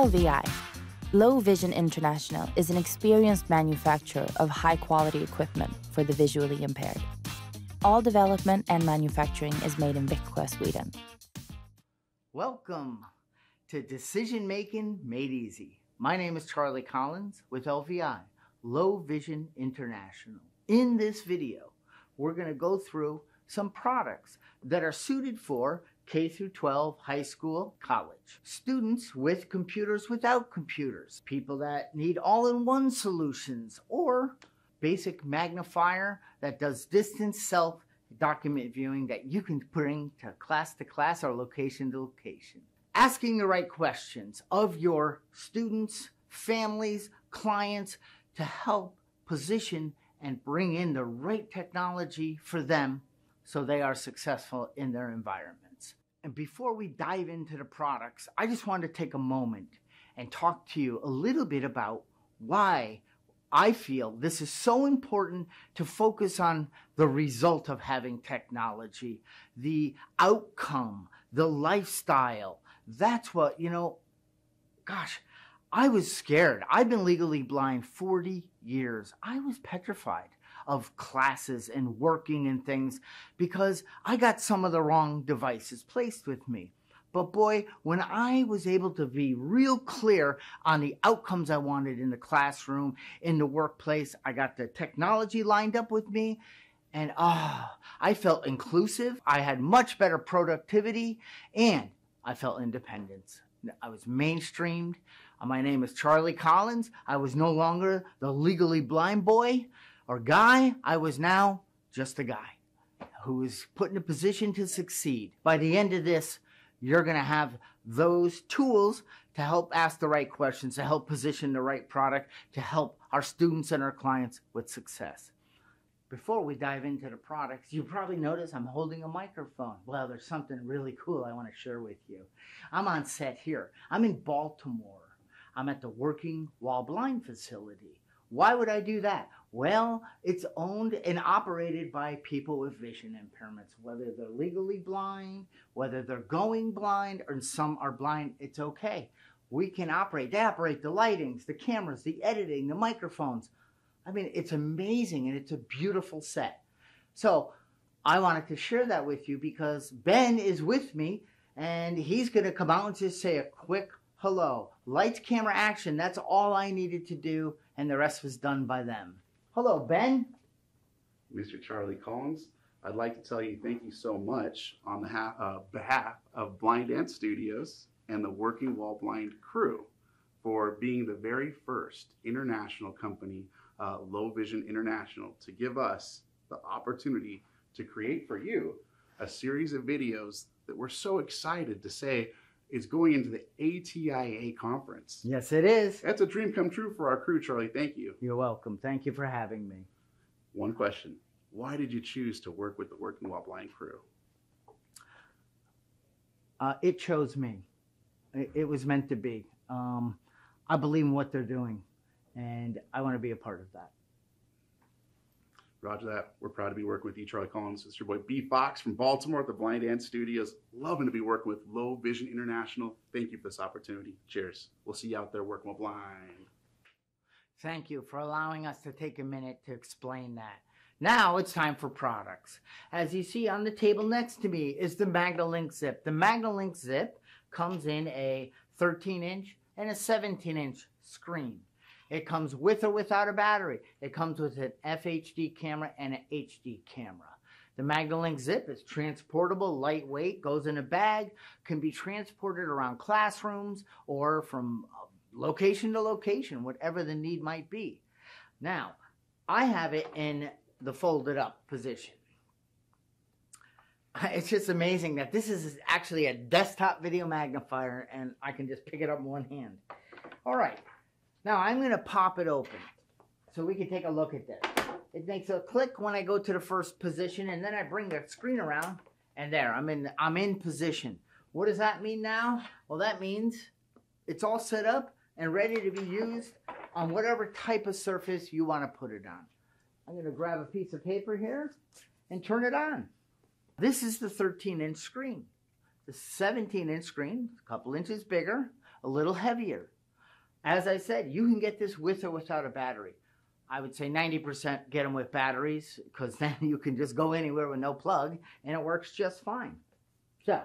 LVI. Low Vision International is an experienced manufacturer of high-quality equipment for the visually impaired. All development and manufacturing is made in Växjö, Sweden. Welcome to Decision Making Made Easy. My name is Charlie Collins with LVI, Low Vision International. In this video, we're going to go through some products that are suited for K through 12, high school, college. Students with computers, without computers. People that need all-in-one solutions, or basic magnifier that does distance self-document viewing that you can bring to class or location to location. Asking the right questions of your students, families, clients to help position and bring in the right technology for them so they are successful in their environments. And before we dive into the products, I just wanted to take a moment and talk to you a little bit about why I feel this is so important to focus on the result of having technology, the outcome, the lifestyle. That's what, gosh, I was scared. I've been legally blind 40 years. I was petrified of classes and working and things because I got some of the wrong devices placed with me. But boy, when I was able to be real clear on the outcomes I wanted in the classroom, in the workplace, I got the technology lined up with me, and I felt inclusive. I had much better productivity, and I felt independence. I was mainstreamed. My name is Charlie Collins. I was no longer the legally blind boy or guy. I was now just a guy who was put in a position to succeed. By the end of this, you're going to have those tools to help ask the right questions, to help position the right product, to help our students and our clients with success. Before we dive into the products, you probably notice I'm holding a microphone. Well, there's something really cool I want to share with you. I'm on set here. I'm in Baltimore. I'm at the Working While Blind facility. Why would I do that? Well, it's owned and operated by people with vision impairments, whether they're legally blind, whether they're going blind, or some are blind, it's okay. We can operate. They operate the lightings, the cameras, the editing, the microphones. I mean, it's amazing, and it's a beautiful set. So I wanted to share that with you because Ben is with me, and he's going to come out and just say a quick hello. Lights, camera, action. That's all I needed to do, and the rest was done by them. Hello, Ben. Mr. Charlie Collins, I'd like to tell you thank you so much on behalf of Blind Dance Studios and the Working While Blind crew for being the very first international company, Low Vision International, to give us the opportunity to create for you a series of videos that we're so excited to say is going into the ATIA conference. Yes, it is. That's a dream come true for our crew, Charlie. Thank you. You're welcome. Thank you for having me. One question. Why did you choose to work with the Working While Blind crew? It chose me. It was meant to be. I believe in what they're doing, and I want to be a part of that. Roger that. We're proud to be working with you, Charlie Collins. It's your boy B Fox from Baltimore at the Blind Dance Studios. Loving to be working with Low Vision International. Thank you for this opportunity. Cheers. We'll see you out there working with blind. Thank you for allowing us to take a minute to explain that. Now it's time for products. As you see on the table next to me is the MagnaLink Zip. The MagnaLink Zip comes in a 13-inch and a 17-inch screen. It comes with or without a battery. It comes with an FHD camera and an HD camera. The MagnaLink Zip is transportable, lightweight, goes in a bag, can be transported around classrooms or from location to location, whatever the need might be. Now, I have it in the folded up position. It's just amazing that this is actually a desktop video magnifier and I can just pick it up in one hand. All right. Now I'm going to pop it open so we can take a look at this. It makes a click when I go to the first position, and then I bring the screen around, and there, I'm in position. What does that mean now? Well, that means it's all set up and ready to be used on whatever type of surface you want to put it on. I'm going to grab a piece of paper here and turn it on. This is the 13-inch screen. The 17-inch screen, a couple inches bigger, a little heavier. As I said, you can get this with or without a battery. I would say 90% get them with batteries, because then you can just go anywhere with no plug and it works just fine. So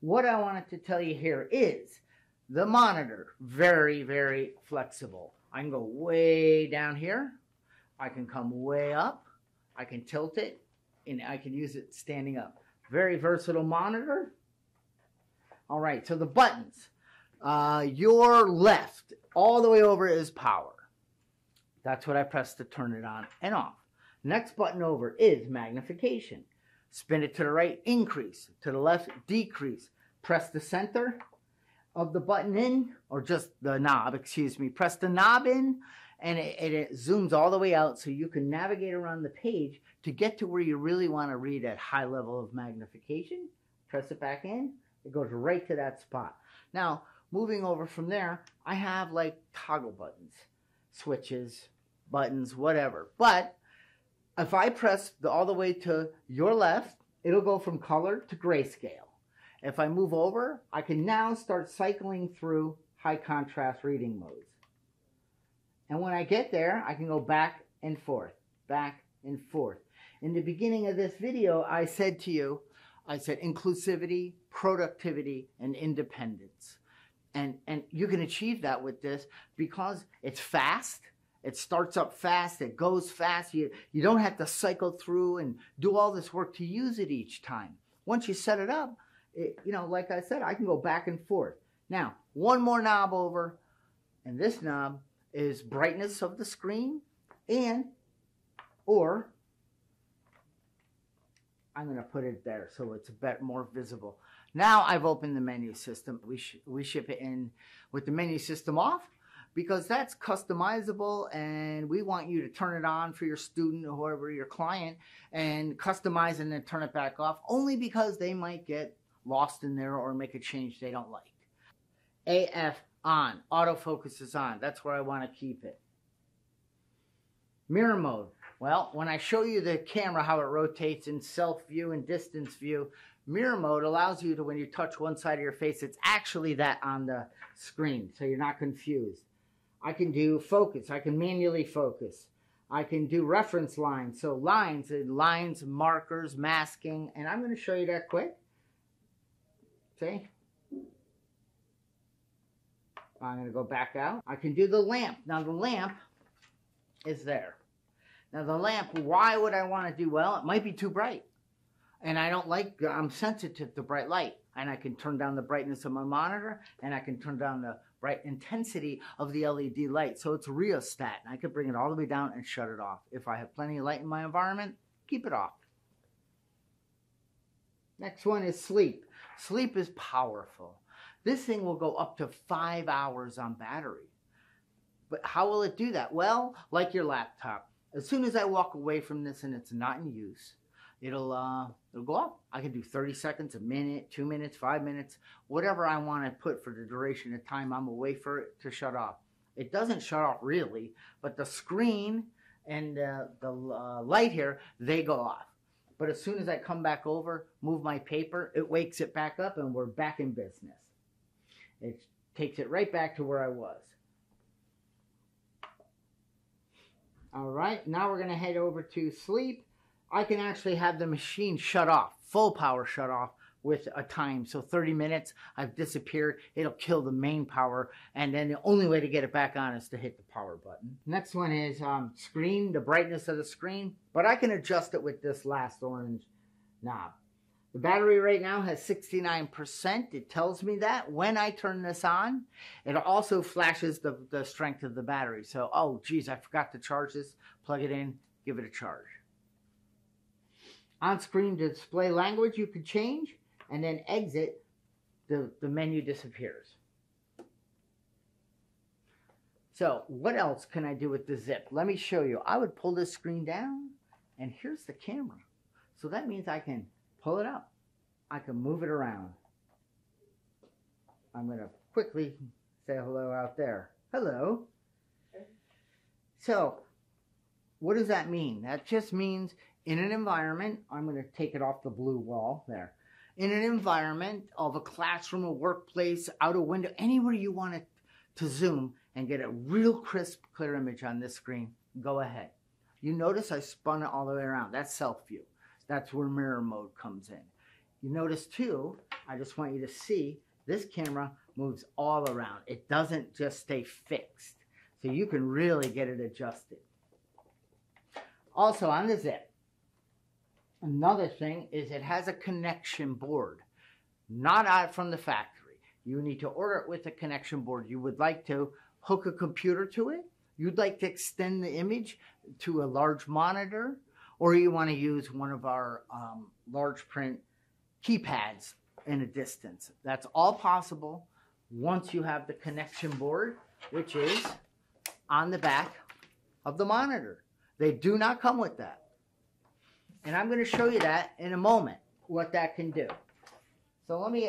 what I wanted to tell you here is the monitor, very, very flexible. I can go way down here. I can come way up. I can tilt it, and I can use it standing up. Very versatile monitor. All right, so the buttons. Your left, all the way over, is power. That's what I press to turn it on and off. Next button over is magnification. Spin it to the right, increase. To the left, decrease. Press the center of the button in, or just the knob, excuse me. Press the knob in, and it zooms all the way out so you can navigate around the page to get to where you really want to read at high level of magnification. Press it back in, it goes right to that spot. Now, moving over from there, I have like toggle buttons, switches, buttons, whatever. But if I press all the way to your left, it'll go from color to grayscale. If I move over, I can now start cycling through high contrast reading modes. And when I get there, I can go back and forth, back and forth. In the beginning of this video, I said to you, I said inclusivity, productivity, and independence. And you can achieve that with this because it's fast. It starts up fast. It goes fast. You don't have to cycle through and do all this work to use it each time. Once you set it up, like I said, I can go back and forth. Now, one more knob over, and this knob is brightness of the screen, or I'm going to put it there so it's a bit more visible. Now I've opened the menu system. We ship it in with the menu system off because that's customizable, and we want you to turn it on for your student or whoever your client and customize and then turn it back off, only because they might get lost in there or make a change they don't like. AF on, autofocus is on. That's where I want to keep it. Mirror mode. Well, when I show you the camera, how it rotates in self view and distance view, mirror mode allows you to, when you touch one side of your face, it's actually that on the screen, so you're not confused. I can do focus. I can manually focus. I can do reference lines. So lines, markers, masking, and I'm going to show you that quick. See? I'm going to go back out. I can do the lamp. Now the lamp is there. Now the lamp, why would I want to do? Well, it might be too bright. And I'm sensitive to bright light. And I can turn down the brightness of my monitor, and I can turn down the bright intensity of the LED light. So it's rheostat. And I can bring it all the way down and shut it off. If I have plenty of light in my environment, keep it off. Next one is sleep. Sleep is powerful. This thing will go up to 5 hours on battery. But how will it do that? Well, like your laptop. As soon as I walk away from this and it's not in use, it'll go up. I can do 30 seconds, a minute, 2 minutes, 5 minutes, whatever I want to put for the duration of time I'm away for it to shut off. It doesn't shut off really, but the screen and the light here, they go off. But as soon as I come back over, move my paper, it wakes it back up, and we're back in business. It takes it right back to where I was. All right, now we're going to head over to sleep. I can actually have the machine shut off, full power shut off with a time. So 30 minutes, I've disappeared. It'll kill the main power, and then the only way to get it back on is to hit the power button. Next one is screen, the brightness of the screen, but I can adjust it with this last orange knob. The battery right now has 69%. It tells me that when I turn this on. It also flashes the strength of the battery. So, oh geez, I forgot to charge this. Plug it in, give it a charge. On-screen display language you could change, and then exit, the menu disappears. So what else can I do with the zip? Let me show you. I would pull this screen down, and here's the camera. So that means I can pull it up. I can move it around. I'm going to quickly say hello out there. Hello. So what does that mean? That just means in an environment, I'm going to take it off the blue wall there. In an environment of a classroom, a workplace, out a window, anywhere you want it to zoom and get a real crisp, clear image on this screen, go ahead. You notice I spun it all the way around. That's self view. That's where mirror mode comes in. You notice too, I just want you to see, this camera moves all around. It doesn't just stay fixed. So you can really get it adjusted. Also on the Zip, another thing is it has a connection board, not out from the factory. You need to order it with a connection board. You would like to hook a computer to it. You'd like to extend the image to a large monitor, or you want to use one of our large print keypads in a distance. That's all possible once you have the connection board, which is on the back of the monitor. They do not come with that. And I'm going to show you that in a moment, what that can do. So let me,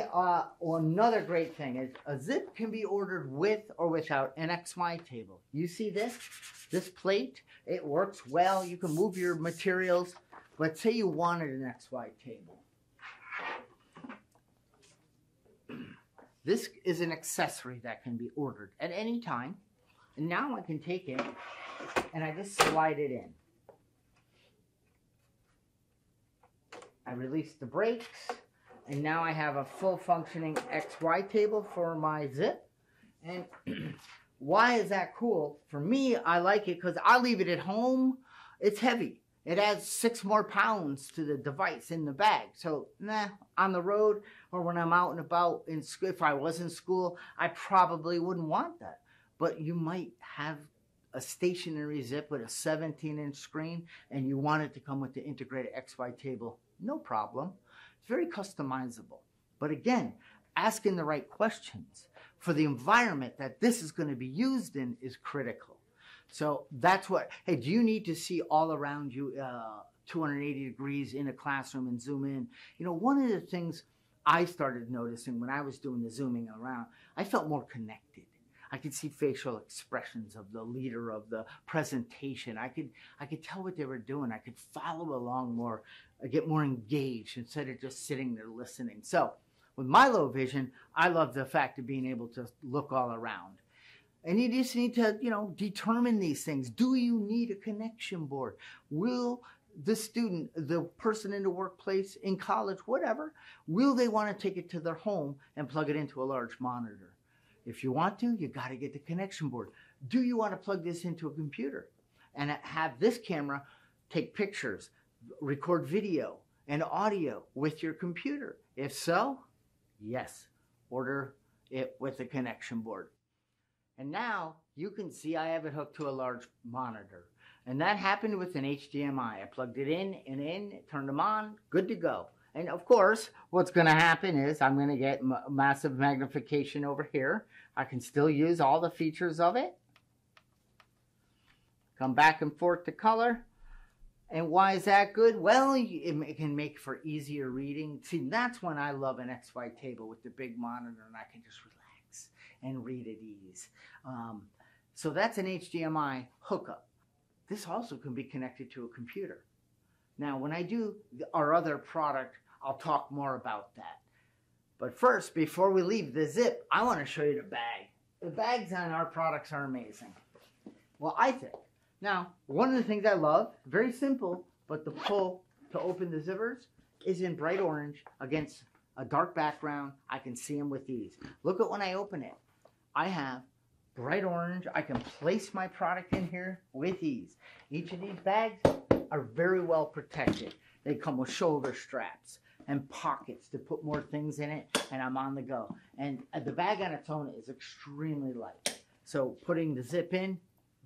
another great thing is a Zip can be ordered with or without an XY table. You see this plate, it works well. You can move your materials. Let's say you wanted an XY table. This is an accessory that can be ordered at any time. And now I can take it and I just slide it in. I release the brakes. And now I have a full functioning XY table for my Zip. And why is that cool? For me, I like it because I leave it at home. It's heavy. It adds 6 more pounds to the device in the bag. So, on the road or when I'm out and about in school, if I was in school, I probably wouldn't want that. But you might have a stationary Zip with a 17-inch screen and you want it to come with the integrated XY table. No problem. It's very customizable. But again, asking the right questions for the environment that this is going to be used in is critical. So that's what, hey, do you need to see all around you 280 degrees in a classroom and zoom in? You know, one of the things I started noticing when I was doing the zooming around, I felt more connected. I could see facial expressions of the leader of the presentation. I could tell what they were doing. I could follow along more, get more engaged instead of just sitting there listening. So with my low vision, I love the fact of being able to look all around. And you just need to, determine these things. Do you need a connection board? Will the student, the person in the workplace, in college, whatever, will they want to take it to their home and plug it into a large monitor? If you want to, you got to get the connection board. Do you want to plug this into a computer and have this camera take pictures, record video and audio with your computer? If so, yes, order it with a connection board. And now you can see I have it hooked to a large monitor. And that happened with an HDMI. I plugged it in, turned them on, good to go. And of course, what's going to happen is I'm going to get massive magnification over here. I can still use all the features of it. Come back and forth to color. And why is that good? Well, it can make for easier reading. See, that's when I love an XY table with the big monitor and I can just relax and read at ease. So that's an HDMI hookup. This also can be connected to a computer. Now, when I do our other product, I'll talk more about that. But first, before we leave the Zip, I want to show you the bag. The bags on our products are amazing. Well, I think. Now, one of the things I love, very simple, but the pull to open the zippers is in bright orange against a dark background. I can see them with ease. Look at when I open it. I have bright orange. I can place my product in here with ease. Each of these bags are very well protected. They come with shoulder straps and pockets to put more things in it, and I'm on the go. And the bag on its own is extremely light. So putting the Zip in,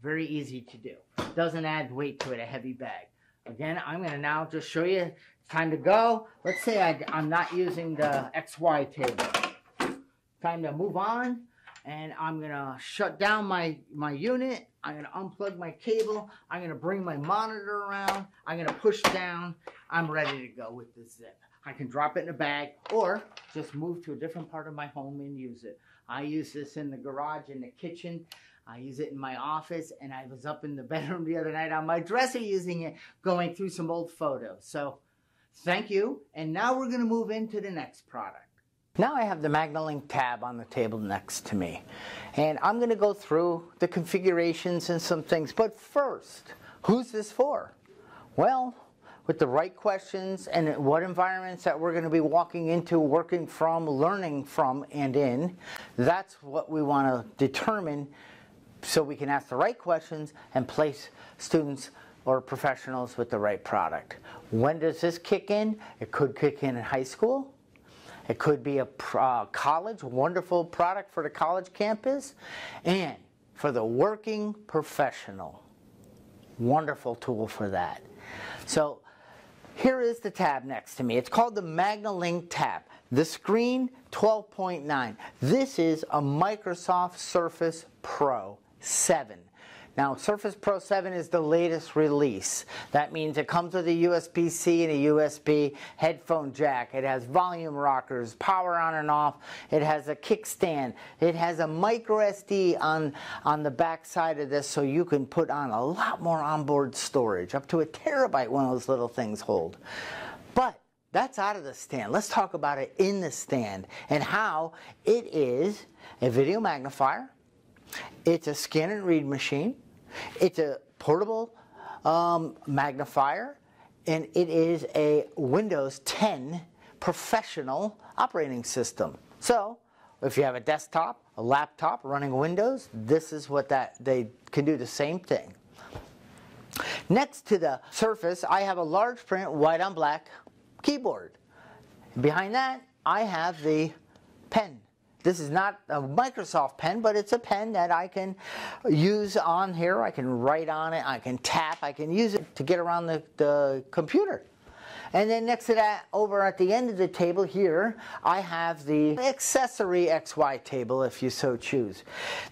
very easy to do. Doesn't add weight to it, a heavy bag. Again, I'm going to now just show you, it's time to go. Let's say I'm not using the XY table. Time to move on, and I'm going to shut down my unit. I'm going to unplug my cable. I'm going to bring my monitor around. I'm going to push down. I'm ready to go with the Zip. I can drop it in a bag or just move to a different part of my home and use it. I use this in the garage, in the kitchen. I use it in my office, and I was up in the bedroom the other night on my dresser using it, going through some old photos. So thank you. And now we're going to move into the next product. Now I have the MagnaLink tab on the table next to me, and I'm going to go through the configurations and some things. But first, who's this for? Well, with the right questions and what environments that we're going to be walking into, working from, learning from, and in, that's what we want to determine so we can ask the right questions and place students or professionals with the right product. When does this kick in? It could kick in high school. It could be a college, wonderful product for the college campus, and for the working professional, wonderful tool for that. So here is the tab next to me. It's called the MagnaLink tab. The screen, 12.9. This is a Microsoft Surface Pro 7. Now, Surface Pro 7 is the latest release. That means it comes with a USB-C and a USB headphone jack. It has volume rockers, power on and off. It has a kickstand. It has a micro SD on the back side of this, so you can put on a lot more onboard storage. Up to a terabyte one of those little things hold. But that's out of the stand. Let's talk about it in the stand and how it is a video magnifier. It's a scan and read machine. It's a portable magnifier, and it is a Windows 10 professional operating system. So if you have a desktop, a laptop running Windows, this is what they can do the same thing. Next to the Surface, I have a large print white on black keyboard. Behind that, I have the pen. This is not a Microsoft pen, but it's a pen that I can use on here. I can write on it, I can tap, I can use it to get around the computer. And then next to that, over at the end of the table here, I have the accessory XY table, if you so choose.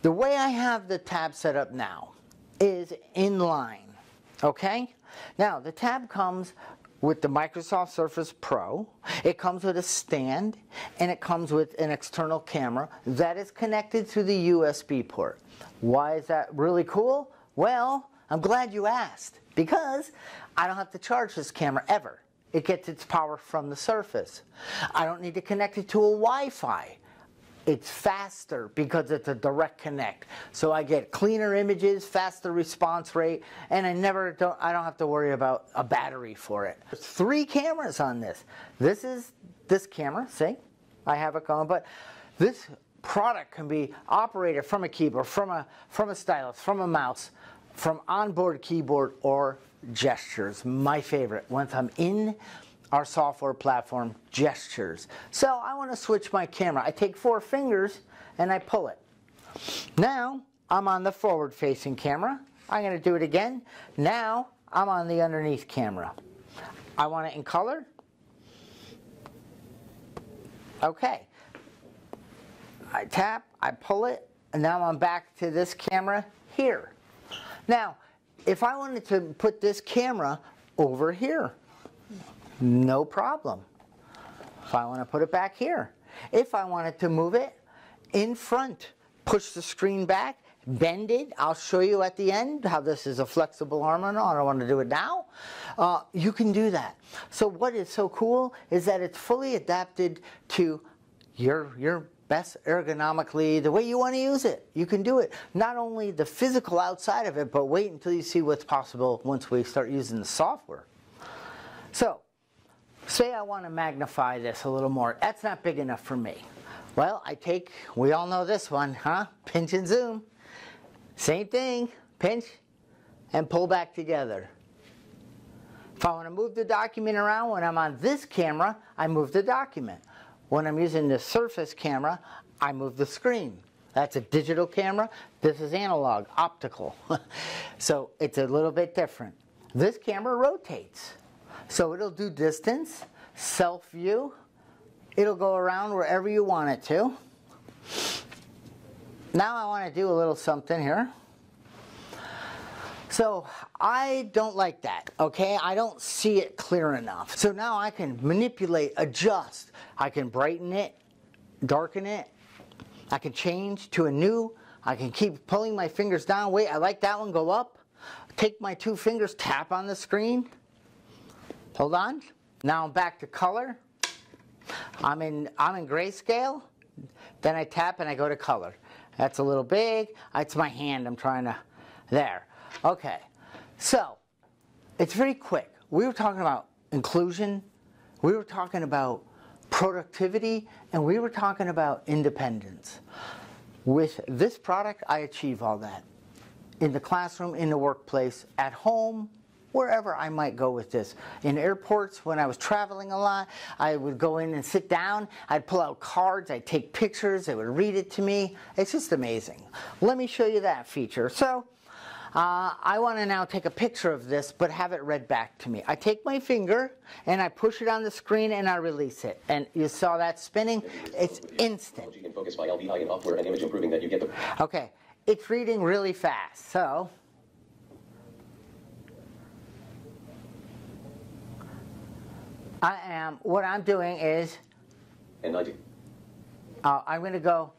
The way I have the tab set up now is in line, okay? Now, the tab comes with the Microsoft Surface Pro. It comes with a stand, and it comes with an external camera that is connected through the USB port. Why is that really cool? Well, I'm glad you asked, because I don't have to charge this camera ever. It gets its power from the Surface. I don't need to connect it to a Wi-Fi. It's faster because it's a direct connect. So I get cleaner images, faster response rate, and I don't have to worry about a battery for it. There's 3 cameras on this. This is this camera, see? I have it going, but this product can be operated from a keyboard, from a stylus, from a mouse, from onboard keyboard, or gestures. My favorite. Once I'm in our software platform, gestures. So I want to switch my camera. I take 4 fingers and I pull it. Now I'm on the forward facing camera. I'm going to do it again. Now I'm on the underneath camera. I want it in color. Okay. I tap, I pull it, and now I'm back to this camera here. Now, if I wanted to put this camera over here, no problem. If I want to put it back here. If I wanted to move it in front, push the screen back, bend it. I'll show you at the end how this is a flexible arm and all. I don't want to do it now. You can do that. So what is so cool is that it's fully adapted to your best ergonomically, the way you want to use it. You can do it. Not only the physical outside of it, but wait until you see what's possible once we start using the software. So, say I want to magnify this a little more. That's not big enough for me. Well, we all know this one, huh? Pinch and zoom. Same thing, pinch and pull back together. If I want to move the document around, when I'm on this camera, I move the document. When I'm using the Surface camera, I move the screen. That's a digital camera. This is analog, optical. So it's a little bit different. This camera rotates. So it'll do distance, self-view. It'll go around wherever you want it to. Now I want to do a little something here. So I don't like that, okay? I don't see it clear enough. So now I can manipulate, adjust. I can brighten it, darken it. I can change to a new. I can keep pulling my fingers down. Wait, I like that one, go up. Take my 2 fingers, tap on the screen. Hold on. Now I'm back to color. I'm in grayscale, then I tap and I go to color. That's a little big. It's my hand I'm trying to, there. Okay, so it's very quick. We were talking about inclusion, we were talking about productivity, and we were talking about independence. With this product, I achieve all that. In the classroom, in the workplace, at home, wherever I might go with this. In airports, when I was traveling a lot, I would go in and sit down, I'd pull out cards, I'd take pictures, they would read it to me. It's just amazing. Let me show you that feature. So, I want to now take a picture of this, but have it read back to me. I take my finger, and I push it on the screen, and I release it. And you saw that spinning? It's instant. Okay, it's reading really fast, so what I'm doing is, I'm going to go,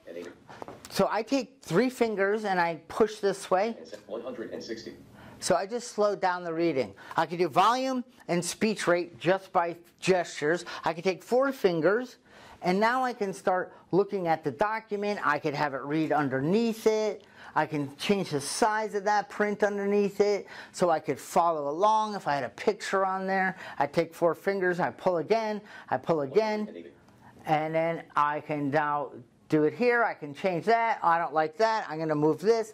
so I take 3 fingers and I push this way. 160. So I just slowed down the reading. I can do volume and speech rate just by gestures. I can take 4 fingers, and now I can start looking at the document. I could have it read underneath it. I can change the size of that print underneath it so I could follow along if I had a picture on there. I take 4 fingers, I pull again, and then I can now do it here. I can change that. I don't like that. I'm going to move this.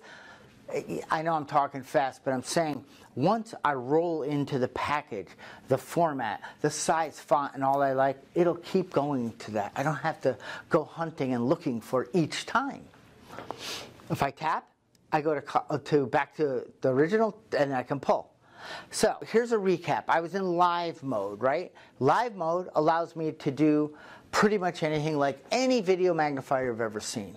I know I'm talking fast, but I'm saying once I roll into the package, the format, the size, font, and all I like, it'll keep going to that. I don't have to go hunting and looking for each time. If I tap, I go back to the original, and I can pull. So here's a recap. I was in live mode, right? Live mode allows me to do pretty much anything like any video magnifier you've ever seen.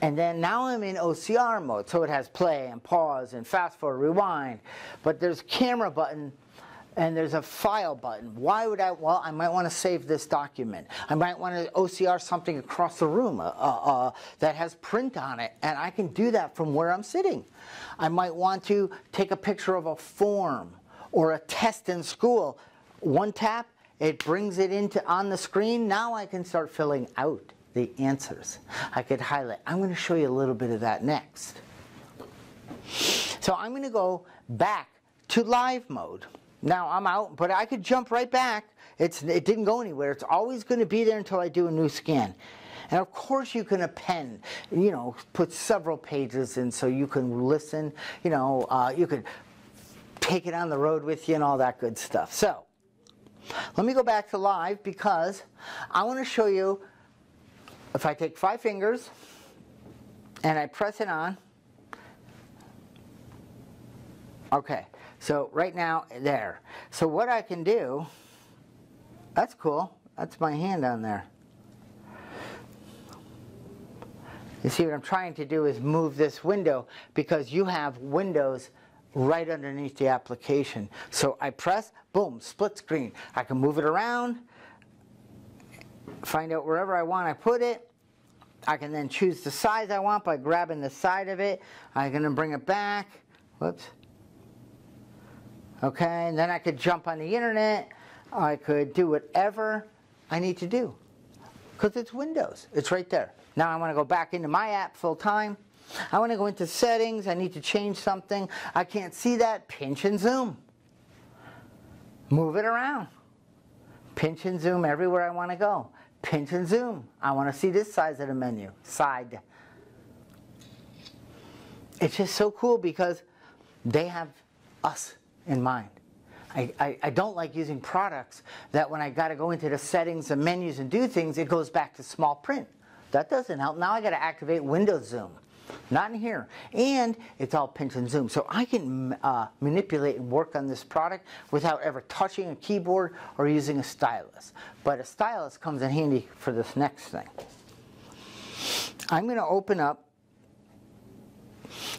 And then now I'm in OCR mode, so it has play and pause and fast forward, rewind. But there's camera button and there's a file button. Why would I? Well, I might want to save this document. I might want to OCR something across the room that has print on it, and I can do that from where I'm sitting. I might want to take a picture of a form or a test in school. One tap, it brings it on the screen. Now I can start filling out the answers. I could highlight. I'm going to show you a little bit of that next. So I'm going to go back to live mode. Now I'm out, but I could jump right back. It didn't go anywhere. It's always going to be there until I do a new scan. And of course you can append, put several pages in so you can listen, you could take it on the road with you and all that good stuff. So let me go back to live because I want to show you, if I take 5 fingers and I press it on, okay. So right now, there. So what I can do, that's cool. That's my hand on there. You see what I'm trying to do is move this window because you have windows right underneath the application. So I press, boom, split screen. I can move it around, find out wherever I want I put it. I can then choose the size I want by grabbing the side of it. I'm going to bring it back. Whoops. Okay, and then I could jump on the internet. I could do whatever I need to do because it's Windows. It's right there. Now I want to go back into my app full time. I want to go into settings. I need to change something. I can't see that. Pinch and zoom. Move it around. Pinch and zoom everywhere I want to go. Pinch and zoom. I want to see this size of the menu. Side. It's just so cool because they have us in mind. I don't like using products that when I got to go into the settings and menus and do things, it goes back to small print. That doesn't help. Now I got to activate Windows Zoom. Not in here. And it's all pinch and zoom. So I can manipulate and work on this product without ever touching a keyboard or using a stylus. But a stylus comes in handy for this next thing. I'm going to open up.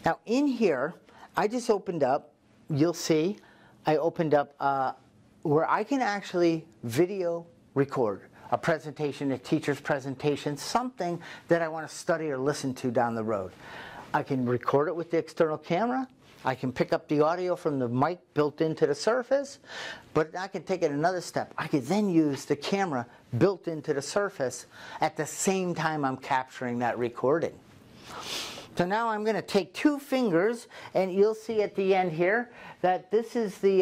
Now in here, I just opened up, you'll see, I opened up where I can actually video record a presentation, a teacher's presentation, something that I want to study or listen to down the road. I can record it with the external camera. I can pick up the audio from the mic built into the Surface, but I can take it another step. I could then use the camera built into the Surface at the same time I'm capturing that recording. So now I'm going to take 2 fingers, and you'll see at the end here that this is the,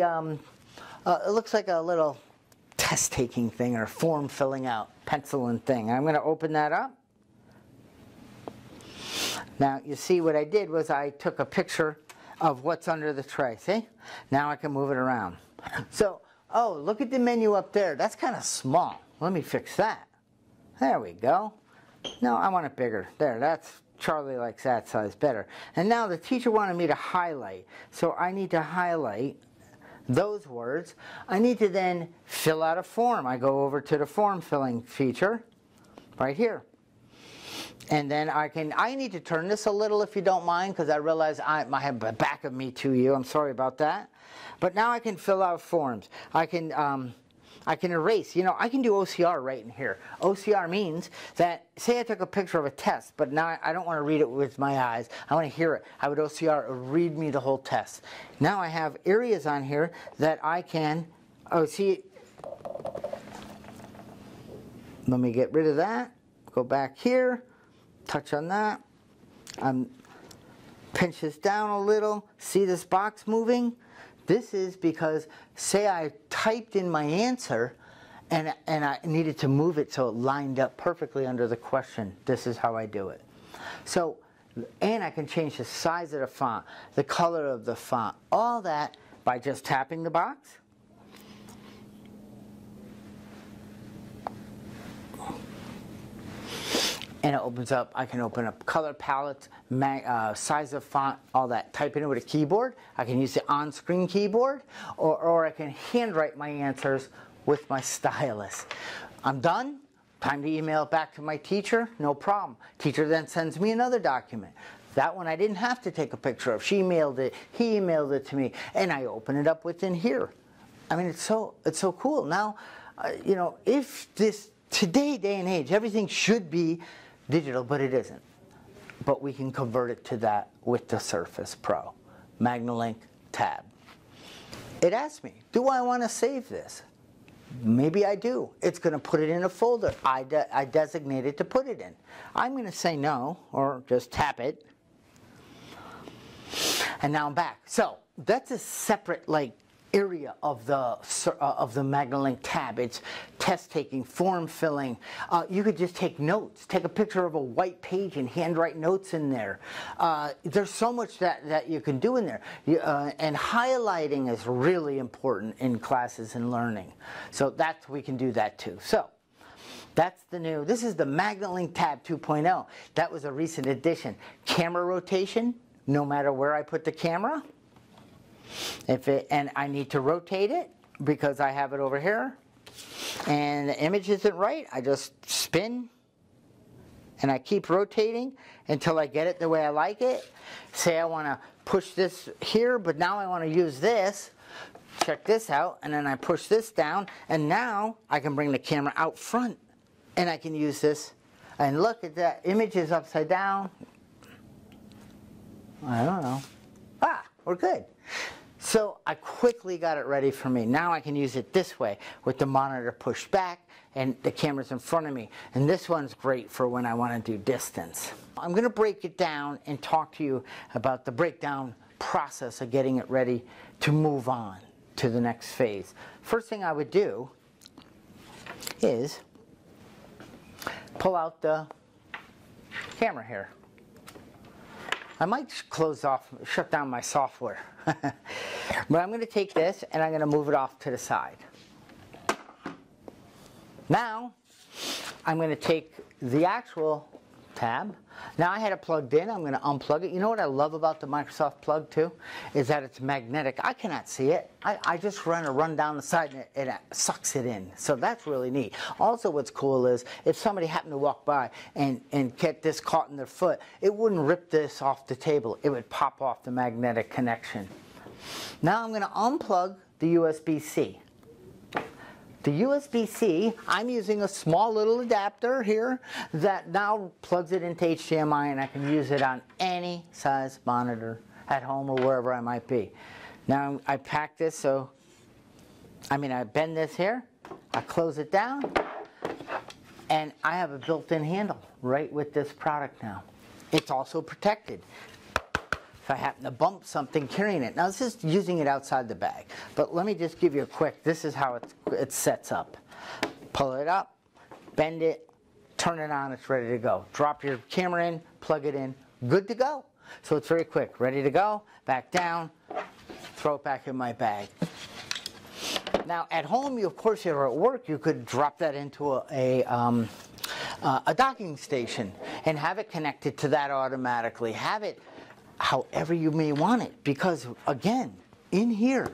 it looks like a little test-taking thing or form filling out penciling thing. I'm going to open that up. Now you see what I did was I took a picture of what's under the tray. See? Now I can move it around. So, oh, look at the menu up there. That's kind of small. Let me fix that. There we go. No, I want it bigger. There, that's Charlie likes that size better. And now the teacher wanted me to highlight. So I need to highlight those words. I need to then fill out a form. I go over to the form filling feature right here. And then I need to turn this a little if you don't mind, because I realize I have the back of me to you. I'm sorry about that. But now I can fill out forms. I can erase. You know, I can do OCR right in here. OCR means that, say I took a picture of a test, but now I don't want to read it with my eyes. I want to hear it. I would OCR or read me the whole test. Now I have areas on here that I can, oh, see, let me get rid of that. Go back here. Touch on that. Pinch this down a little. See this box moving? This is because, say I typed in my answer and I needed to move it so it lined up perfectly under the question. This is how I do it. So, and I can change the size of the font, the color of the font, all that by just tapping the box. And it opens up. I can open up color palettes, size of font, all that. Type in it with a keyboard. I can use the on-screen keyboard, or I can handwrite my answers with my stylus. I'm done. Time to email it back to my teacher. No problem. Teacher then sends me another document. That one I didn't have to take a picture of. She emailed it. He emailed it to me, and I open it up within here. I mean, it's so cool. Now, you know, if this day and age, everything should be digital, but it isn't. But we can convert it to that with the Surface Pro. MagnaLink tab. It asks me, do I want to save this? Maybe I do. It's going to put it in a folder I designated to put it in. I'm going to say no, or just tap it. And now I'm back. So that's a separate area of the MagnaLink tab. It's test taking, form filling. You could just take notes. Take a picture of a white page and handwrite notes in there. There's so much that you can do in there. And highlighting is really important in classes and learning. So we can do that too. So that's the new. This is the MagnaLink Tab 2.0. That was a recent addition. Camera rotation, no matter where I put the camera. And I need to rotate it because I have it over here and the image isn't right, I just spin and I keep rotating until I get it the way I like it. Say I want to push this here, but now I want to use this. Check this out, and then I push this down, and now I can bring the camera out front and I can use this. And look at that, image is upside down. I don't know. We're good. So I quickly got it ready for me. Now I can use it this way with the monitor pushed back and the camera's in front of me. And this one's great for when I want to do distance. I'm going to break it down and talk to you about the breakdown process of getting it ready to move on to the next phase. First thing I would do is pull out the camera here. I might shut down my software. But I'm going to take this and I'm going to move it off to the side. Now, I'm going to take the actual tab. Now I had it plugged in. I'm going to unplug it. You know what I love about the Microsoft Plug too? Is that it's magnetic. I cannot see it. I just run down the side and it sucks it in. So that's really neat. Also what's cool is if somebody happened to walk by and get this caught in their foot, it wouldn't rip this off the table. It would pop off the magnetic connection. Now I'm going to unplug the USB-C. The USB-C, I'm using a small little adapter here that now plugs it into HDMI, and I can use it on any size monitor at home or wherever I might be. Now I pack this so, I bend this here, I close it down, and I have a built-in handle right with this product now. It's also protected if I happen to bump something carrying it. Now this is using it outside the bag, but let me just give you a quick, this is how it sets up. Pull it up, bend it, turn it on, it's ready to go. Drop your camera in, plug it in, good to go. So it's very quick, ready to go, back down, throw it back in my bag. Now at home, of course, you're at work, you could drop that into a docking station and have it connected to that automatically. Have it however you may want it, because again, in here,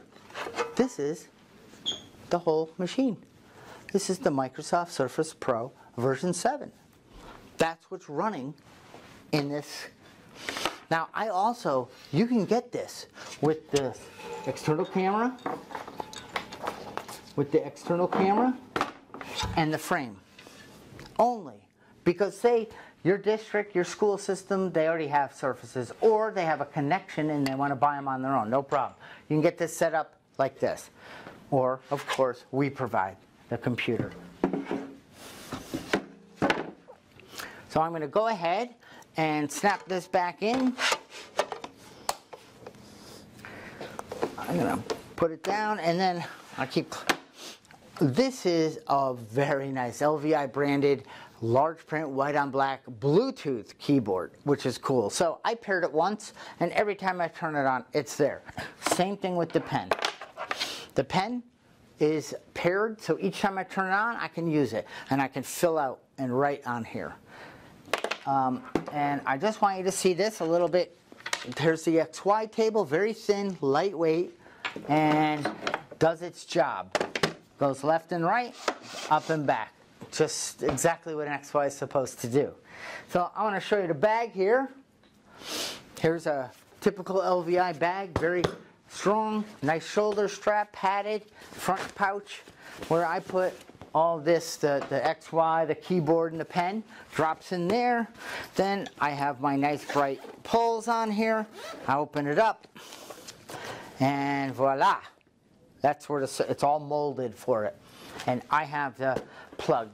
this is the whole machine. This is the Microsoft Surface Pro version 7. That's what's running in this. Now you can get this with the external camera, and the frame only, because say your district, your school system, they already have Surfaces, or they have a connection and they want to buy them on their own, no problem. You can get this set up like this, or of course we provide the computer. So I'm going to go ahead and snap this back in. I'm going to put it down, and then I'll keep. This is a very nice LVI branded, large print, white on black, Bluetooth keyboard, which is cool. So I paired it once, and every time I turn it on, it's there. Same thing with the pen. The pen is paired, so each time I turn it on, I can use it, and I can fill out and write on here. And I just want you to see this a little bit. There's the XY table, very thin, lightweight, and does its job. Goes left and right, up and back. Just exactly what an XY is supposed to do. So I want to show you the bag here. Here's a typical LVI bag, very strong, nice shoulder strap, padded, front pouch, where I put all this, the XY, the keyboard, and the pen, drops in there. Then I have my nice bright pulls on here. I open it up, and voila. That's where it's all molded for it. And I have the plug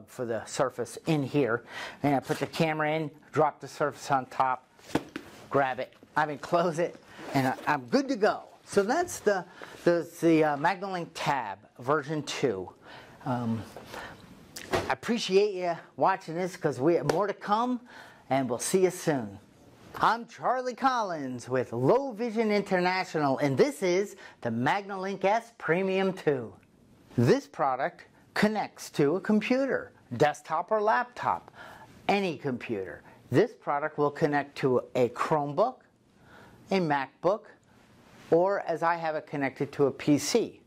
for the Surface in here. And I put the camera in, drop the Surface on top, grab it, close it, and I'm good to go. So that's the MagnaLink Tab version 2. I appreciate you watching this, because we have more to come, and we'll see you soon. I'm Charlie Collins with Low Vision International, and this is the MagnaLink S Premium 2. This product connects to a computer, desktop or laptop, any computer. This product will connect to a Chromebook, a MacBook, or as I have it connected to a PC.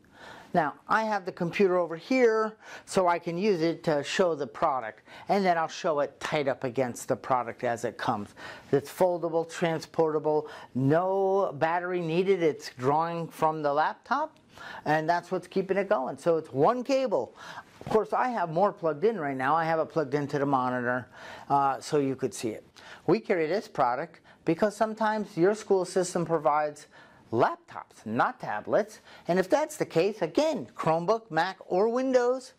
Now, I have the computer over here, so I can use it to show the product, and then I'll show it tight up against the product as it comes. It's foldable, transportable, no battery needed. It's drawing from the laptop, and that's what's keeping it going. So it's one cable. Of course, I have more plugged in right now. I have it plugged into the monitor, so you could see it. We carry this product because sometimes your school system provides laptops, not tablets, and if that's the case, again, Chromebook, Mac, or Windows,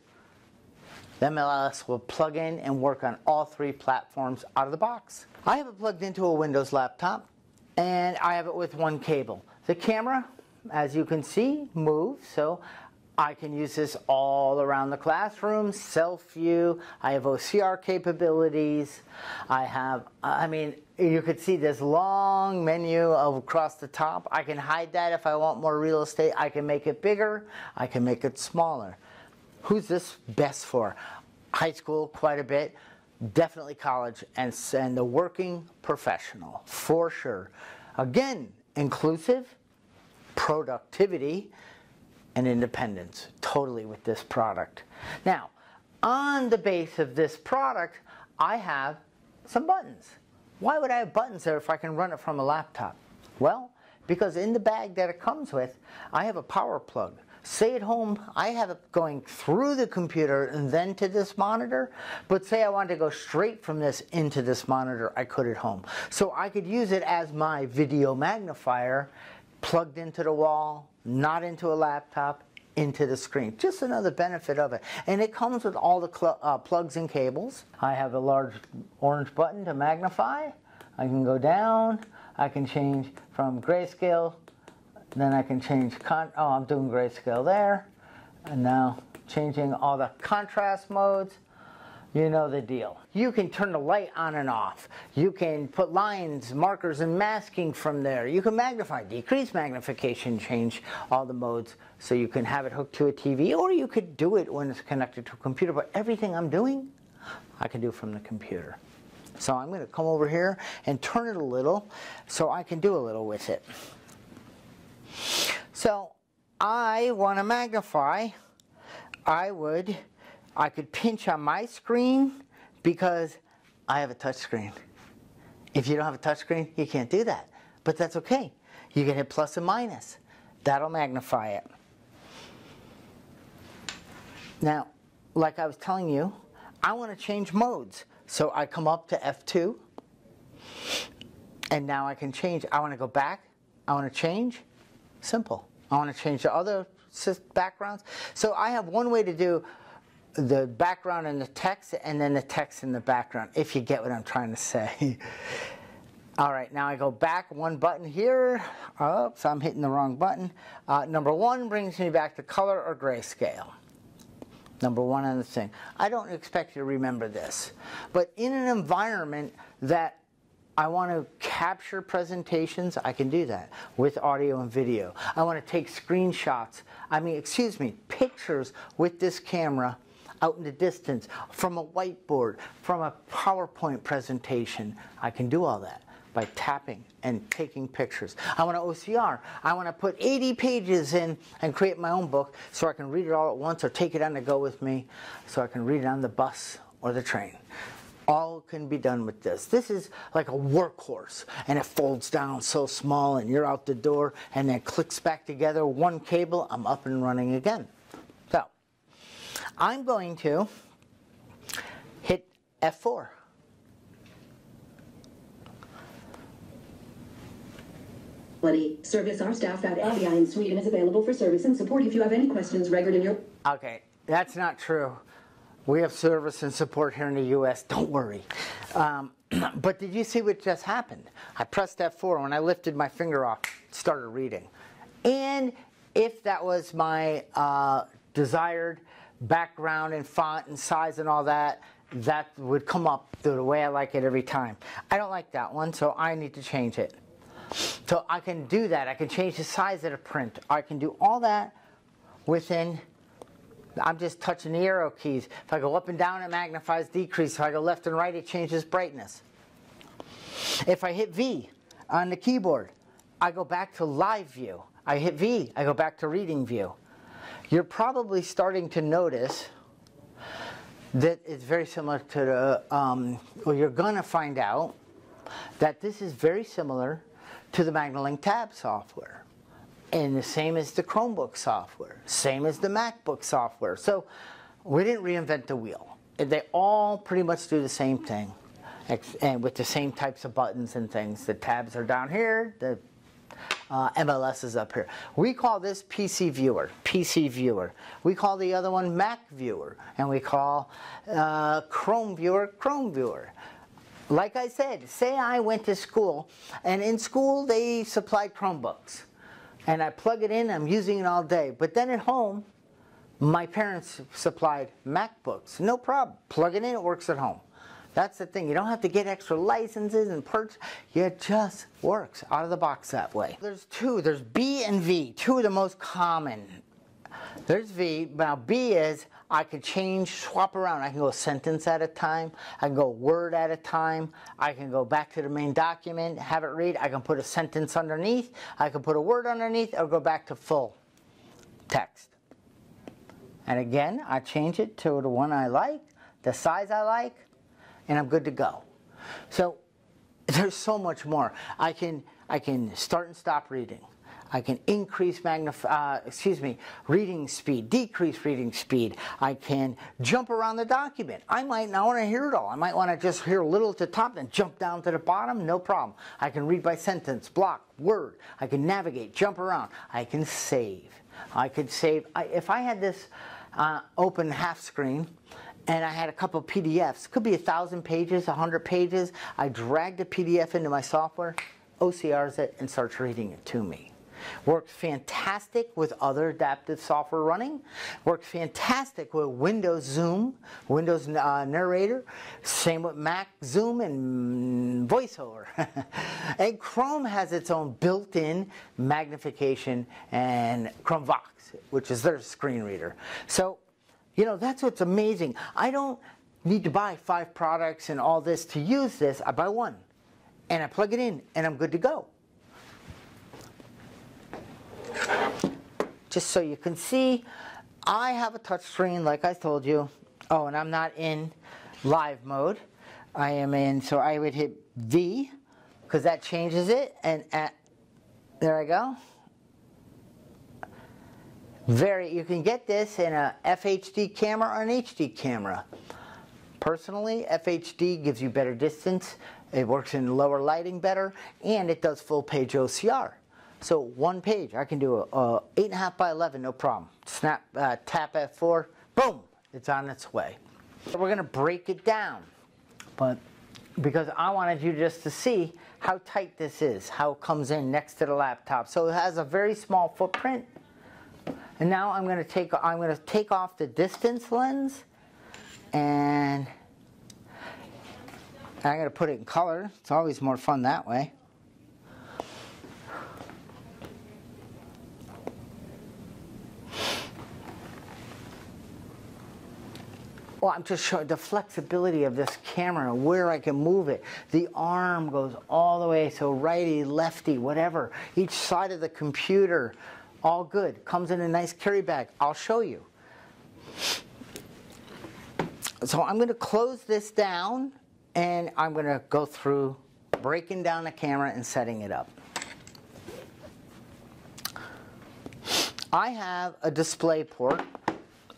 the MLS will plug in and work on all 3 platforms out of the box. I have it plugged into a Windows laptop, and I have it with one cable. The camera, as you can see, moves, so I can use this all around the classroom, self-view. I have OCR capabilities. I have, you could see this long menu across the top. I can hide that if I want more real estate. I can make it bigger. I can make it smaller. Who's this best for? High school, quite a bit. Definitely college and the working professional, for sure. Again, inclusive, productivity, and independence, totally with this product. Now, on the base of this product, I have some buttons. Why would I have buttons there if I can run it from a laptop? Well, because in the bag that it comes with, I have a power plug. Say at home, I have it going through the computer and then to this monitor, but say I wanted to go straight from this into this monitor, I could at home. So I could use it as my video magnifier, plugged into the wall, not into a laptop, into the screen. Just another benefit of it. And it comes with all the plugs and cables. I have a large orange button to magnify. I can go down. I can change from grayscale. Then I can change, I'm doing grayscale there. And now changing all the contrast modes. You know the deal. You can turn the light on and off. You can put lines, markers, and masking from there. You can magnify, decrease magnification, change all the modes so you can have it hooked to a TV, or you could do it when it's connected to a computer. But everything I'm doing, I can do from the computer. So I'm going to come over here and turn it a little so I can do a little with it. So I want to magnify. I could pinch on my screen because I have a touch screen. If you don't have a touch screen, you can't do that. But that's okay. You can hit plus and minus. That'll magnify it. Now, like I was telling you, I want to change modes. So I come up to F2, and now I can change. I want to go back. I want to change. Simple. I want to change the other backgrounds. So I have one way to do the background and the text, and then the text in the background, if you get what I'm trying to say. All right, now I go back one button here. Oops, I'm hitting the wrong button. Number 1 brings me back to color or grayscale. Number 1 on the thing. I don't expect you to remember this, but in an environment that I want to capture presentations, I can do that with audio and video. I want to take screenshots, pictures with this camera out in the distance, from a whiteboard, from a PowerPoint presentation. I can do all that by tapping and taking pictures. I want to OCR. I want to put 80 pages in and create my own book so I can read it all at once, or take it on the go with me so I can read it on the bus or the train. All can be done with this. This is like a workhorse, and it folds down so small, and you're out the door, and then clicks back together. One cable, I'm up and running again. So I'm going to hit F4. Service, our staff at LVI in Sweden is available for service and support if you have any questions regarding your... Okay, that's not true. We have service and support here in the U.S. Don't worry. But did you see what just happened? I pressed F4. When I lifted my finger off, it started reading. And if that was my desired background and font and size and all that, that would come up the way I like it every time. I don't like that one, so I need to change it. So I can do that. I can change the size of the print. I can do all that within... I'm just touching the arrow keys. If I go up and down, it magnifies, decrease. If I go left and right, it changes brightness. If I hit V on the keyboard, I go back to live view. I hit V, I go back to reading view. You're probably starting to notice that it's very similar to the, well, you're going to find out that this is very similar to the MagnaLink Tab software. And the same as the Chromebook software, same as the MacBook software. So we didn't reinvent the wheel. They all pretty much do the same thing, and with the same types of buttons and things. The tabs are down here, the MLS is up here. We call this PC Viewer. We call the other one Mac Viewer, and we call Chrome Viewer. Like I said, say I went to school, and in school they supplied Chromebooks. And I plug it in, I'm using it all day. But then at home, my parents supplied MacBooks. No problem. Plug it in, it works at home. That's the thing. You don't have to get extra licenses and perks. It just works out of the box that way. There's two. There's B and V, two of the most common. There's V. Now B is I can change, swap around. I can go a sentence at a time. I can go a word at a time. I can go back to the main document, have it read. I can put a sentence underneath. I can put a word underneath, or go back to full text. And again, I change it to the one I like, the size I like, and I'm good to go. So there's so much more. I can start and stop reading. I can increase reading speed, decrease reading speed. I can jump around the document. I might not want to hear it all. I might want to just hear a little at the top and jump down to the bottom, no problem. I can read by sentence, block, word. I can navigate, jump around. I can save. I could save. If I had this open half screen, and I had a couple of PDFs, could be 1,000 pages, 100 pages. I drag the PDF into my software, OCRs it, and starts reading it to me. Works fantastic with other adaptive software running. Works fantastic with Windows Zoom, Windows Narrator. Same with Mac Zoom and VoiceOver. And Chrome has its own built-in magnification and Chrome Vox, which is their screen reader. So, you know, that's what's amazing. I don't need to buy 5 products and all this to use this. I buy one, and I plug it in, and I'm good to go. Just so you can see, I have a touch screen, like I told you. Oh, and I'm not in live mode. I am in, so I would hit V, because that changes it, and there I go. You can get this in a FHD camera or an HD camera. Personally, FHD gives you better distance, it works in lower lighting better, and it does full page OCR. So one page, I can do a 8.5 by 11, no problem. Snap, tap F4, boom, it's on its way. So we're gonna break it down, but because I wanted you just to see how tight this is, how it comes in next to the laptop. So it has a very small footprint. And now I'm going to take off the distance lens, and I'm going to put it in color. It's always more fun that way. Well, I'm just showing the flexibility of this camera, where I can move it. The arm goes all the way, so righty, lefty, whatever. Each side of the computer. All good. Comes in a nice carry bag. I'll show you. So I'm going to close this down, and I'm going to go through breaking down the camera and setting it up. I have a display port.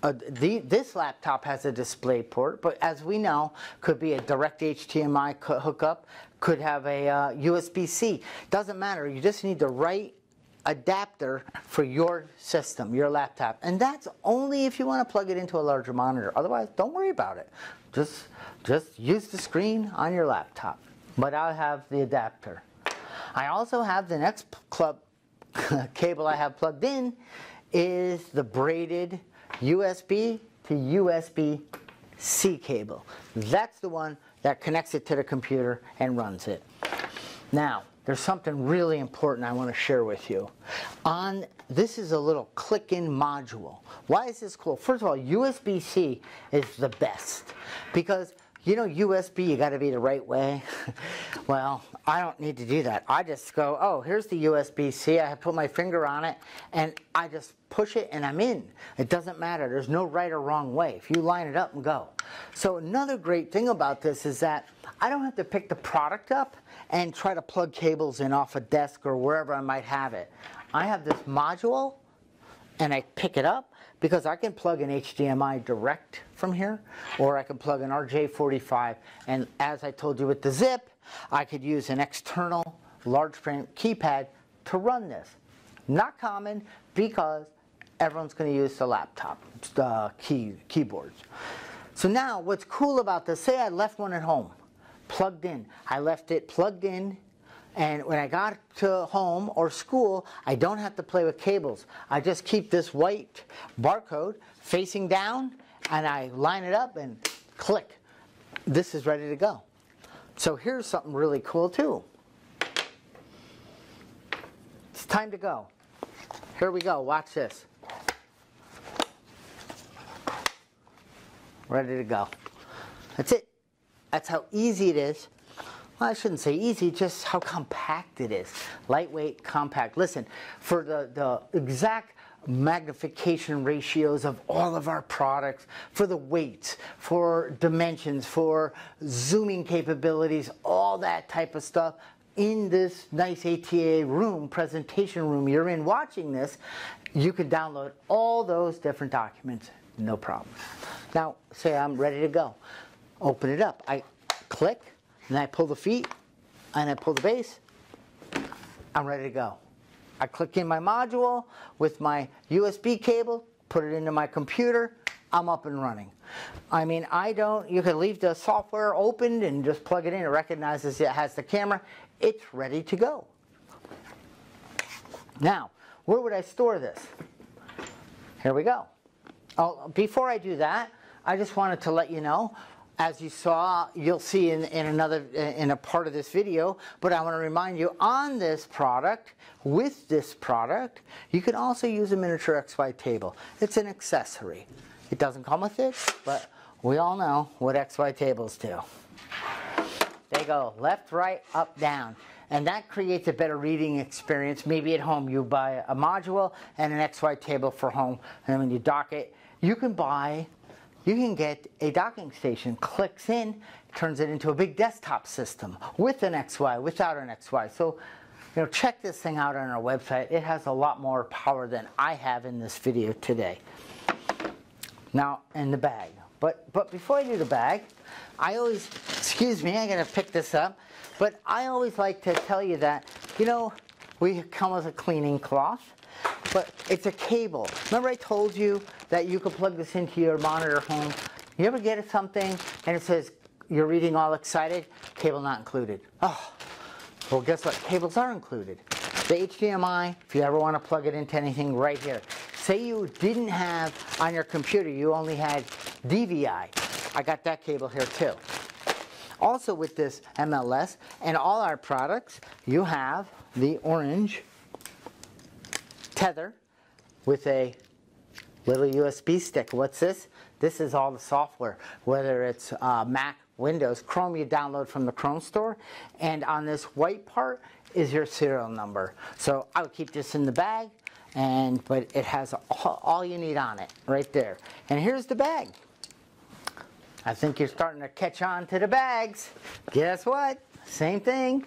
This laptop has a display port, but as we know, could be a direct HDMI hookup, could have a USB-C. Doesn't matter. You just need the right adapter for your system, your laptop. And that's only if you want to plug it into a larger monitor. Otherwise, don't worry about it. Just use the screen on your laptop. But I'll have the adapter. I also have the next cable I have plugged in is the braided USB to USB-C cable. That's the one that connects it to the computer and runs it. Now, there's something really important I want to share with you. This is a little click-in module. Why is this cool? First of all, USB-C is the best because, you know, USB, you got to be the right way. Well, I don't need to do that. I just go, oh, here's the USB-C. I put my finger on it, and I just push it, and I'm in. It doesn't matter. There's no right or wrong way. If you line it up and go. So another great thing about this is that I don't have to pick the product up and try to plug cables in off a desk or wherever I might have it. I have this module, and I pick it up because I can plug an HDMI direct from here, or I can plug an RJ45. And as I told you with the Zip, I could use an external large frame keypad to run this. Not common because everyone's going to use the laptop keyboards. So now what's cool about this, say I left one at home, plugged in. I left it plugged in, and when I got to home or school, I don't have to play with cables. I just keep this white barcode facing down, and I line it up and click. This is ready to go. So here's something really cool too. It's time to go. Here we go. Watch this. Ready to go. That's it. That's how easy it is. Well, I shouldn't say easy, just how compact it is. Lightweight, compact. Listen, for the exact magnification ratios of all of our products, for the weights, for dimensions, for zooming capabilities, all that type of stuff, in this nice ATA room, presentation room you're in watching this, you can download all those different documents, no problem. Now, say I'm ready to go. Open it up. I click, and I pull the feet, and I pull the base. I'm ready to go. I click in my module with my USB cable, put it into my computer, I'm up and running. I mean, you can leave the software opened and just plug it in. It recognizes it has the camera. It's ready to go. Now, where would I store this? Here we go. Oh, before I do that, I just wanted to let you know, as you saw, you'll see in a part of this video, but I want to remind you, on this product, with this product, you can also use a miniature XY table. It's an accessory. It doesn't come with it, but we all know what XY tables do. They go left, right, up, down. And that creates a better reading experience. Maybe at home you buy a module and an XY table for home, and when you dock it, you can get a docking station. Clicks in, turns it into a big desktop system with an XY, without an XY. So, check this thing out on our website. It has a lot more power than I have in this video today. Now, in the bag. But before I do the bag, excuse me, I gotta pick this up. But I always like to tell you that, we come with a cleaning cloth, but it's a cable. Remember I told you that you could plug this into your monitor home? You ever get something and it says you're reading all excited? Cable not included. Oh, well, guess what? Cables are included. The HDMI, if you ever want to plug it into anything, right here. Say you didn't have on your computer, you only had DVI. I got that cable here too. Also with this MLS and all our products, you have the orange tether with a little USB stick. What's this? This is all the software, whether it's Mac, Windows, Chrome you download from the Chrome store, and on this white part is your serial number. So I would keep this in the bag, but it has all you need on it right there. And here's the bag. I think you're starting to catch on to the bags. Guess what? Same thing.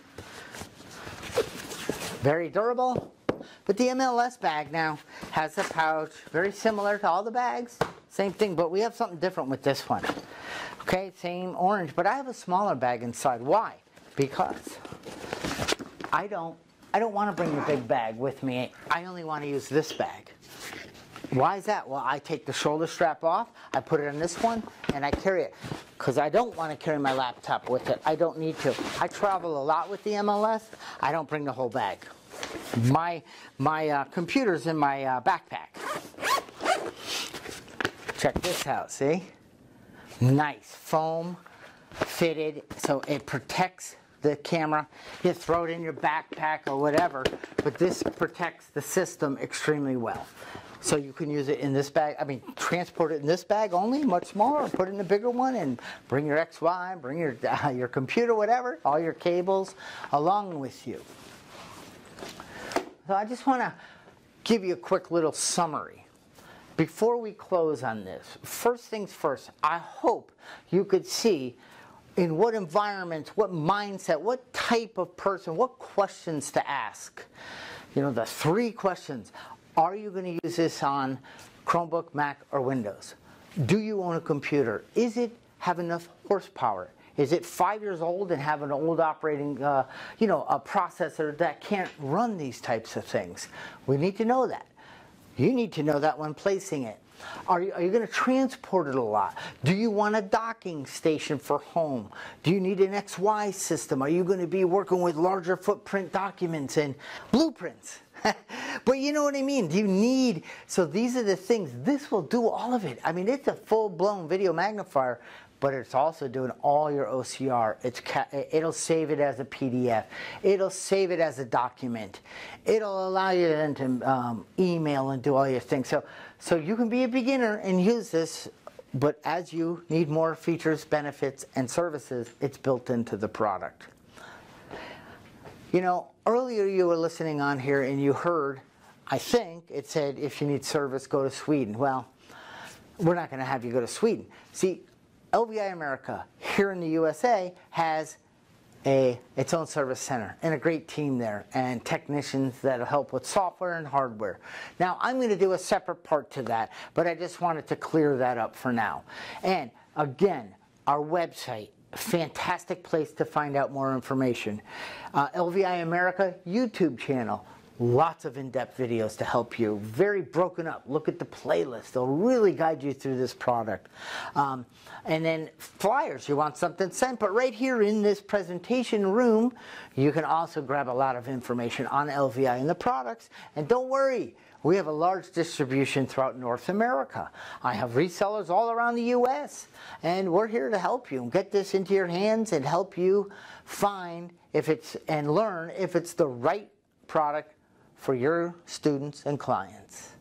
Very durable. But the MLS bag now has a pouch, very similar to all the bags. Same thing, but we have something different with this one. Okay, same orange, but I have a smaller bag inside. Why? Because I don't want to bring the big bag with me. I only want to use this bag. Why is that? Well, I take the shoulder strap off, I put it on this one, and I carry it. Because I don't want to carry my laptop with it. I don't need to. I travel a lot with the MLS. I don't bring the whole bag. My computer's in my backpack. Check this out, see? Nice foam fitted, so it protects the camera. You throw it in your backpack or whatever, but this protects the system extremely well. So you can use it in this bag. I mean, transport it in this bag only, much smaller, or put it in a bigger one and bring your XY, bring your computer, whatever, all your cables along with you. So I just want to give you a quick little summary. Before we close on this, first things first, I hope you could see in what environment, what mindset, what type of person, what questions to ask. The 3 questions. Are you going to use this on Chromebook, Mac, or Windows? Do you own a computer? Is it have enough horsepower? Is it 5 years old and have an old operating, a processor that can't run these types of things? We need to know that. You need to know that when placing it. Are you going to transport it a lot? Do you want a docking station for home? Do you need an XY system? Are you going to be working with larger footprint documents and blueprints? But you know what I mean? Do you need, so these are the things, this will do all of it. I mean, it's a full-blown video magnifier, but it's also doing all your OCR. It'll save it as a PDF. It'll save it as a document. It'll allow you then to email and do all your things. So you can be a beginner and use this, but as you need more features, benefits, and services, it's built into the product. Earlier you were listening on here and you heard, I think, it said if you need service, go to Sweden. Well, we're not going to have you go to Sweden. See, LVI America here in the USA has its own service center and a great team there and technicians that'll help with software and hardware. Now I'm going to do a separate part to that, but I just wanted to clear that up for now. And again, our website, fantastic place to find out more information. LVI America YouTube channel. Lots of in-depth videos to help you. Very broken up. Look at the playlist. They'll really guide you through this product. And then flyers. You want something sent. But right here in this presentation room, you can also grab a lot of information on LVI and the products. And don't worry, we have a large distribution throughout North America. I have resellers all around the U.S. And we're here to help you and get this into your hands and help you find if it's and learn if it's the right product for your students and clients.